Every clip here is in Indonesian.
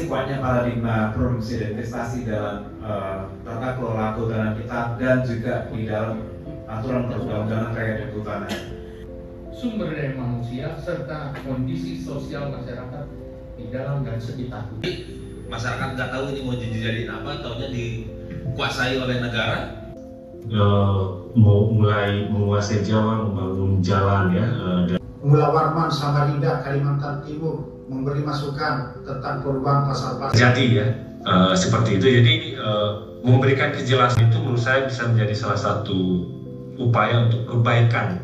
sih kuatnya paradigma produksi dan investasi dalam tata kelola kehutanan kita dan juga di dalam aturan perundang-undangan terkait dengan kehutanan. Sumber daya manusia serta kondisi sosial masyarakat di dalam dan sekitar. Masyarakat nggak tahu ini mau dijadiin apa, taunya dikuasai oleh negara. Mulai menguasai Jawa, membangun jalan ya. Mula Warman, Samarinda, Kalimantan Timur memberi masukan tentang perubahan pasal-pasal. Jadi ya seperti itu. Jadi memberikan kejelasan itu menurut saya bisa menjadi salah satu upaya untuk kebaikan.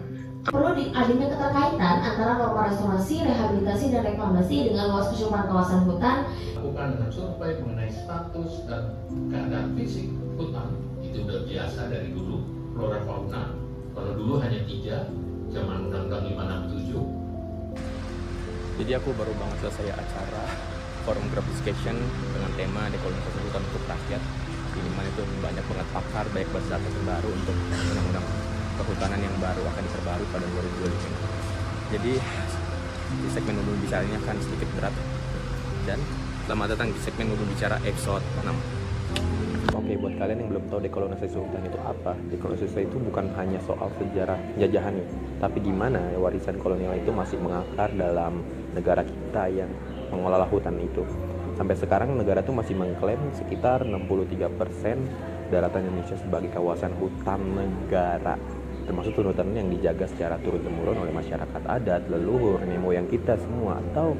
Perlu adanya keterkaitan antara norma restorasi, rehabilitasi, dan reklamasi dengan luas kecukupan kawasan hutan. Lakukan dengan survei mengenai status dan keadaan fisik hutan itu udah biasa dari dulu. Flora fauna, kalau dulu hanya 3, zaman Undang-Undang 567. Jadi aku baru banget selesai acara forum graphic discussion dengan tema dekolonisasi hutan untuk rakyat. Di mana itu banyak banget pakar, banyak banget data terbaru untuk undang-undang kehutanan yang baru akan diperbarui pada 2025. Jadi di segmen umum bicara ini akan sedikit berat. Dan selamat datang di segmen umum bicara episode 6. Oke, buat kalian yang belum tahu dekolonisasi hutan itu apa, dekolonisasi itu bukan hanya soal sejarah penjajahan nih, tapi di mana warisan kolonial itu masih mengakar dalam negara kita yang mengelola hutan itu. Sampai sekarang negara itu masih mengklaim sekitar 63% daratan Indonesia sebagai kawasan hutan negara, termasuk hutan yang dijaga secara turun-temurun oleh masyarakat adat, leluhur, nenek moyang kita semua, atau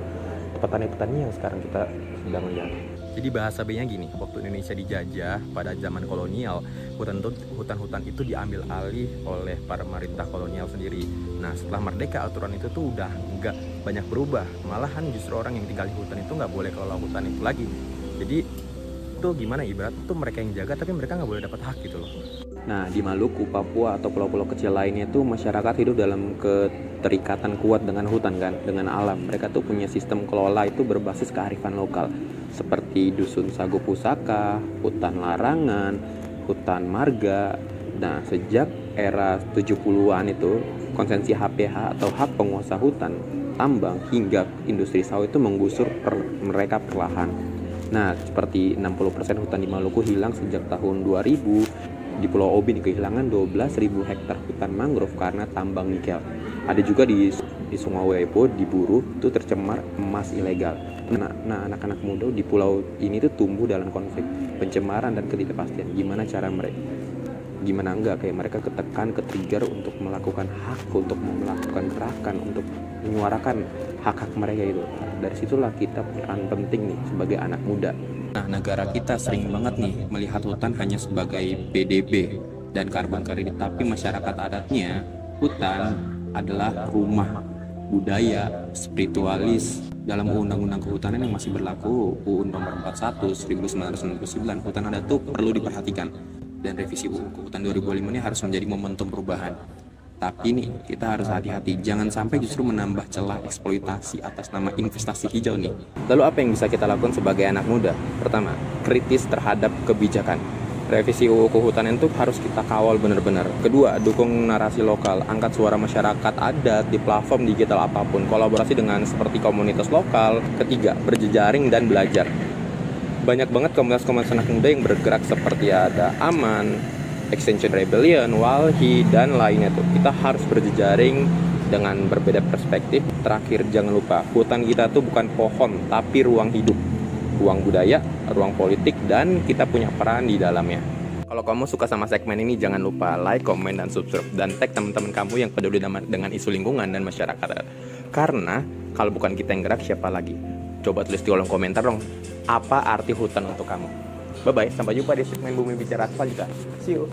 petani-petani yang sekarang kita sedang lihat. Jadi bahasa B-nya gini, waktu Indonesia dijajah pada zaman kolonial, hutan-hutan itu diambil alih oleh para pemerintah kolonial sendiri. Nah, setelah merdeka, aturan itu tuh udah nggak banyak berubah. Malahan justru orang yang tinggal di hutan itu nggak boleh kelola hutan itu lagi. Jadi itu gimana, ibarat itu mereka yang jaga tapi mereka nggak boleh dapat hak gitu loh. Nah, di Maluku, Papua, atau pulau-pulau kecil lainnya tuh masyarakat hidup dalam keterikatan kuat dengan hutan kan, dengan alam. Mereka tuh punya sistem kelola itu berbasis kearifan lokal, seperti dusun sagu pusaka, hutan larangan, hutan marga. Nah, sejak era 70-an itu, konsensi HPH atau hak penguasa hutan, tambang, hingga industri sawit itu menggusur mereka perlahan. Nah, seperti 60% hutan di Maluku hilang sejak tahun 2000. Di Pulau Obin kehilangan 12.000 hektar hutan mangrove karena tambang nikel. Ada juga di Sungai Weibo diburu itu tercemar emas ilegal. Nah, anak-anak muda di pulau ini tuh tumbuh dalam konflik pencemaran dan ketidakpastian. Gimana cara mereka? Gimana enggak kayak mereka ketekan, ke-trigger untuk melakukan hak, untuk melakukan gerakan, untuk menyuarakan hak-hak mereka itu. Dari situlah kita peran penting nih sebagai anak muda. Nah, negara kita sering banget nih melihat hutan hanya sebagai PDB dan karbon kredit, tapi masyarakat adatnya hutan adalah rumah budaya, spiritualis. Dalam undang-undang kehutanan yang masih berlaku, UU nomor 41 1999, hutan adat itu perlu diperhatikan. Dan revisi UU Kehutanan 2005 ini harus menjadi momentum perubahan. Tapi nih, kita harus hati-hati, jangan sampai justru menambah celah eksploitasi atas nama investasi hijau nih. Lalu apa yang bisa kita lakukan sebagai anak muda? Pertama, kritis terhadap kebijakan. Revisi UU Kehutanan itu harus kita kawal benar-benar. Kedua, dukung narasi lokal, angkat suara masyarakat adat di platform digital apapun, kolaborasi dengan seperti komunitas lokal. Ketiga, berjejaring dan belajar. Banyak banget komunitas-komunitas anak muda yang bergerak seperti ada Aman, Extinction Rebellion, Walhi, dan lainnya tuh. Kita harus berjejaring dengan berbeda perspektif. Terakhir, jangan lupa, hutan kita tuh bukan pohon, tapi ruang hidup, ruang budaya, ruang politik, dan kita punya peran di dalamnya. Kalau kamu suka sama segmen ini, jangan lupa like, komen, dan subscribe, dan tag teman-teman kamu yang peduli dengan isu lingkungan dan masyarakat. Karena kalau bukan kita yang gerak, siapa lagi? Coba tulis di kolom komentar dong, apa arti hutan untuk kamu. Bye-bye, sampai jumpa di segmen Bumi Bicara selanjutnya. See you.